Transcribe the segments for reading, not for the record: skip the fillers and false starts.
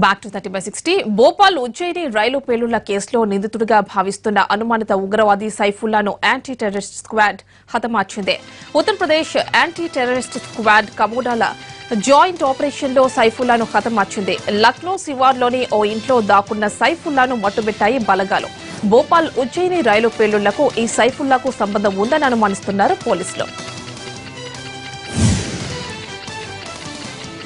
Back to 30/60 Bhopal Ujjain రైలు పేలుళ్ల కేసులో నిందితుడిగా భావిస్తున్న అనుమానిత ఉగ్రవాది సైఫుల్లాను యాంటీ టెర్రరిస్ట్ స్క్వాడ్ హతమార్చింది. ఉత్తరప్రదేశ్ యాంటీ టెర్రరిస్ట్ స్క్వాడ్ కమోడాల జాయింట్ ఆపరేషన్ లో సైఫుల్లాను హతమార్చింది. లక్నో శివార్లోని ఓ ఇంట్లో దాక్కున్న సైఫుల్లాను మట్టుబెట్టాయి బలగాలు. భోపాల్ ఉజ్జయిని రైలు పేలుళ్లకు ఈ సైఫుల్లాకు సంబంధం ఉందని అనుమానిస్తున్నారు పోలీసులు.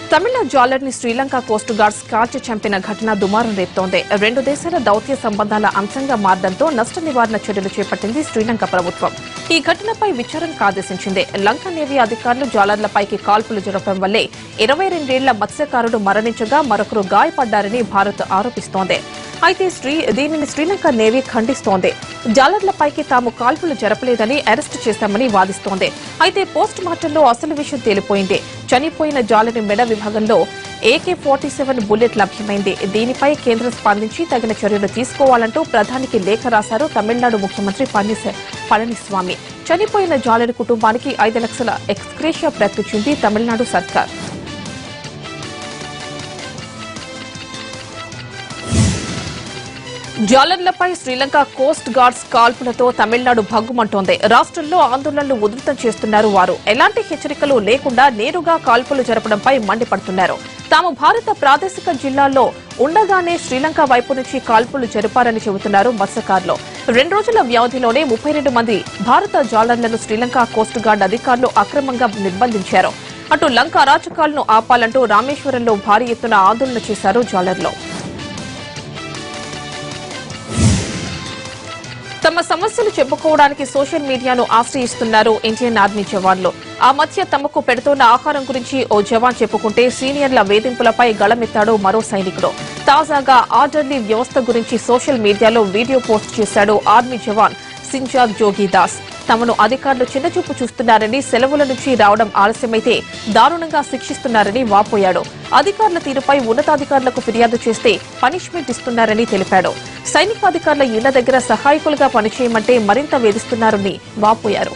తమిళనాడు జాలర్ ని శ్రీలంక కోస్ట్ గార్డ్స్ కాల్చి చంపిన ఘటన దుమారం రేపుతోంది. రెండు దేశాల దౌత్య సంబంధాల అంశంగా మారడంతో నష్ట నివారణ చర్యలు చేపట్టింది శ్రీలంక ప్రభుత్వం. ఈ ఘటనపై విచారణకు ఆదేశించింది. లంక నేవీ అధికారులు జాలర్లపైకి కాల్పులు జరపడం వల్లే 22 ఏళ్ల మత్స్యకారుడు మరణించగా మరొకరు గాయపడ్డారని భారత్ ఆరోపిస్తోంది. అయితే దీనిని శ్రీలంక నేవీ ఖండిస్తోంది. జాలర్లపైకి తాము కాల్పులు జరపలేదని అరెస్టు చేశామని వాదిస్తోంది. అయితే పోస్ట్ మార్టంలో అసలు విషయం తేలిపోయింది. చనిపోయిన జాలరి మెడ విభాగంలో AK-47 బుల్లెట్ లభ్యమైంది. దీనిపై కేంద్రం స్పందించి తగిన చర్యలు తీసుకోవాలంటూ ప్రధానికి లేఖ రాశారు తమిళనాడు ముఖ్యమంత్రి పళనిస్వామి. చనిపోయిన జాలరి కుటుంబానికి 5 లక్షల ఎక్స్గ్రేషియా ప్రకటించింది తమిళనాడు సర్కార్. జాలర్లపై శ్రీలంక కోస్ట్ గార్డ్స్ కాల్పులతో తమిళనాడు భగ్గుమంటోంది. రాష్ట్రంలో ఆందోళనలు ఉధృతం చేస్తున్నారు. వారు ఎలాంటి హెచ్చరికలు లేకుండా నేరుగా కాల్పులు జరపడంపై మండిపడుతున్నారు. తాము భారత ప్రాదేశిక జిల్లాల్లో ఉండగానే శ్రీలంక వైపు నుంచి కాల్పులు జరిపారని చెబుతున్నారు మత్స్యకారులు. 2 రోజుల వ్యవధిలోనే 32 మంది భారత జాలర్లను శ్రీలంక కోస్ట్ గార్డ్ అధికారులు అక్రమంగా నిర్బంధించారు. అటు లంక అరాచకాలను ఆపాలంటూ రామేశ్వరంలో భారీ ఎత్తున ఆందోళన చేశారు జాలర్లు. తమ సమస్యలు చెప్పుకోవడానికి సోషల్ మీడియాను ఆశ్రయిస్తున్నారు ఇండియన్ ఆర్మీ జవాన్లు. ఆ మధ్య తమకు పెడుతున్న ఆహారం గురించి ఓ జవాన్ చెప్పుకుంటే సీనియర్ల వేధింపులపై గళమెత్తాడు మరో సైనికుడు. తాజాగా ఆర్డర్లీ వ్యవస్థ గురించి సోషల్ మీడియాలో వీడియో పోస్ట్ చేశాడు ఆర్మీ జవాన్ సింజాద్ జోగిదాస్. తమను అధికారులు చిన్నచూపు చూస్తున్నారని, సెలవుల నుంచి రావడం ఆలస్యమైతే దారుణంగా శిక్షిస్తున్నారని వాపోయాడు. అధికారుల తీరుపై ఉన్నతాధికారులకు ఫిర్యాదు చేస్తే పనిష్మెంట్ ఇస్తున్నారని తెలిపాడు. సైనికాధికారుల ఇళ్ల దగ్గర సహాయకులుగా పనిచేయమంటే మరింత వేధిస్తున్నారని వాపోయారు.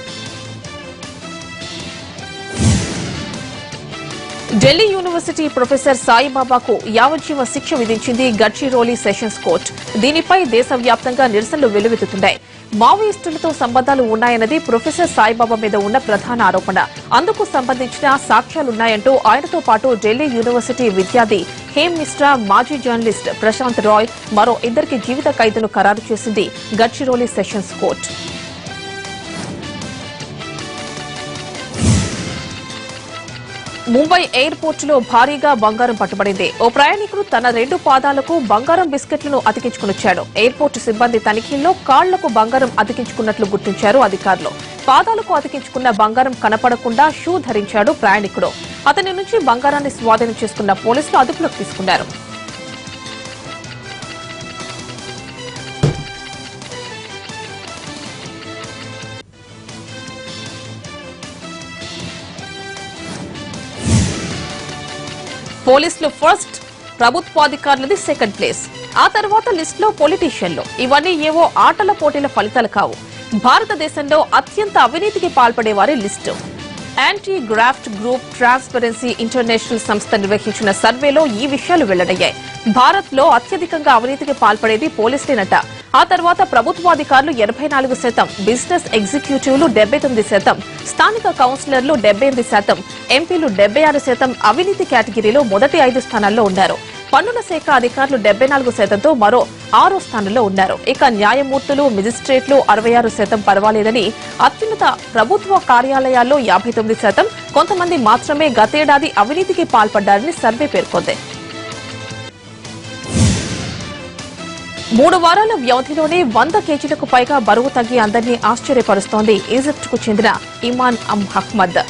ఢిల్లీ యూనివర్సిటీ ప్రొఫెసర్ సాయిబాబాకు యావజ్జీవ శిక్ష విధించింది గడ్చిరోలి సెషన్స్ కోర్టు. దీనిపై దేశవ్యాప్తంగా నిరసనలు వెల్లువెత్తుతున్నాయి. మావోయిస్టులతో సంబంధాలు ఉన్నాయన్నది ప్రొఫెసర్ సాయిబాబా మీద ఉన్న ప్రధాన ఆరోపణ. అందుకు సంబంధించిన సాక్ష్యాలున్నాయంటూ ఆయనతో పాటు ఢిల్లీ యూనివర్సిటీ విద్యార్థి హేమ్ మిశ్రా, మాజీ జర్నలిస్ట్ ప్రశాంత్ రాయ్, మరో 2 జీవిత ఖైదును ఖరారు చేసింది గడ్చిరోలి సెషన్స్ కోర్టు. ముంబై ఎయిర్పోర్టులో భారీగా బంగారం పట్టుబడింది. ఓ ప్రయాణికుడు తన 2 పాదాలకు బంగారం బిస్కెట్లను అతికించుకునొచ్చాడు. ఎయిర్పోర్టు సిబ్బంది తనిఖీల్లో కాళ్లకు బంగారం అతికించుకున్నట్లు గుర్తించారు అధికారులు. పాదాలకు అతికించుకున్న బంగారం కనపడకుండా షూ ధరించాడు ప్రయాణికుడు. అతని నుంచి బంగారాన్ని స్వాధీనం చేసుకున్న పోలీసులు అదుపులోకి తీసుకున్నారు. పోలీసులు ఫస్ట్, ప్రభుత్వాధికారులది సెకండ్ ప్లేస్. ఆ తర్వాత లిస్టులో పొలిటీషియన్లు. ఇవన్నీ ఏవో ఆటల పోటీల ఫలితాలు కావు. భారతదేశంలో అత్యంత అవినీతికి పాల్పడేవారి list. Anti graft group transparency international సంస్థ నిర్వహించిన సర్వేలో ఈ విషయాలు వెల్లడయ్యాయి. భారత్ లో అత్యధికంగా అవినీతికి పాల్పడేది పోలీసులేనట. ఆ తర్వాత ప్రభుత్వాధికారులు 84%, బిజినెస్ ఎగ్జిక్యూటివ్లు 79%, స్థానిక కౌన్సిలర్లు 78%, ఎంపీలు 76% అవినీతి కేటగిరీలో మొదటి 5 స్థానాల్లో ఉన్నారు. పన్నుల శాఖ అధికారులు 74%తో మరో 6వ స్థానంలో ఉన్నారు. ఇక న్యాయమూర్తులు, మెజిస్ట్రేట్లు 66% పర్వాలేదని, అత్యున్నత ప్రభుత్వ కార్యాలయాల్లో 59%, కొంతమంది మాత్రమే గతేడాది అవినీతికి పాల్పడ్డారని సర్వే పేర్కొంది. 3 వారాల వ్యవధిలోనే 100 కేజీలకు పైగా బరువు తగ్గి అందరినీ ఆశ్చర్యపరుస్తోంది ఈజిప్ట్ కు చెందిన ఇమాన్ అహ్మద్.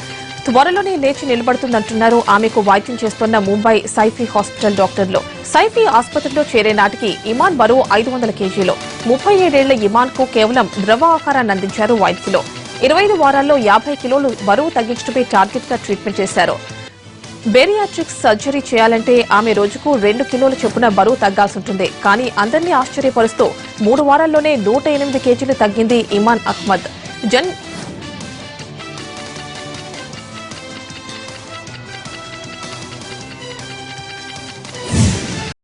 త్వరలోనే లేచి నిలబడుతుందంటున్నారు ఆమెకు వైద్యం చేస్తున్న ముంబై సైఫీ హాస్పిటల్ డాక్టర్లు. సైఫీ ఆసుపత్రిలో చేరే నాటికి ఇమాన్ బరువు 500 కేజీలు. 37 ఏళ్ల ఇమాన్ కు కేవలం ద్రవ ఆహారాన్ని అందించారు వైద్యులు. 25 వారాల్లో 50 కిలోలు బరువు తగ్గించడమే టార్గెట్ గా ట్రీట్మెంట్ చేశారు. బేరియాట్రిక్స్ సర్జరీ చేయాలంటే ఆమె రోజుకు 2 కిలోల చొప్పున బరువు తగ్గాల్సి ఉంటుంది. కానీ అందరినీ ఆశ్చర్యపరుస్తూ 3 వారాల్లోనే 108 కేజీలు తగ్గింది ఇమాన్ అహ్మద్.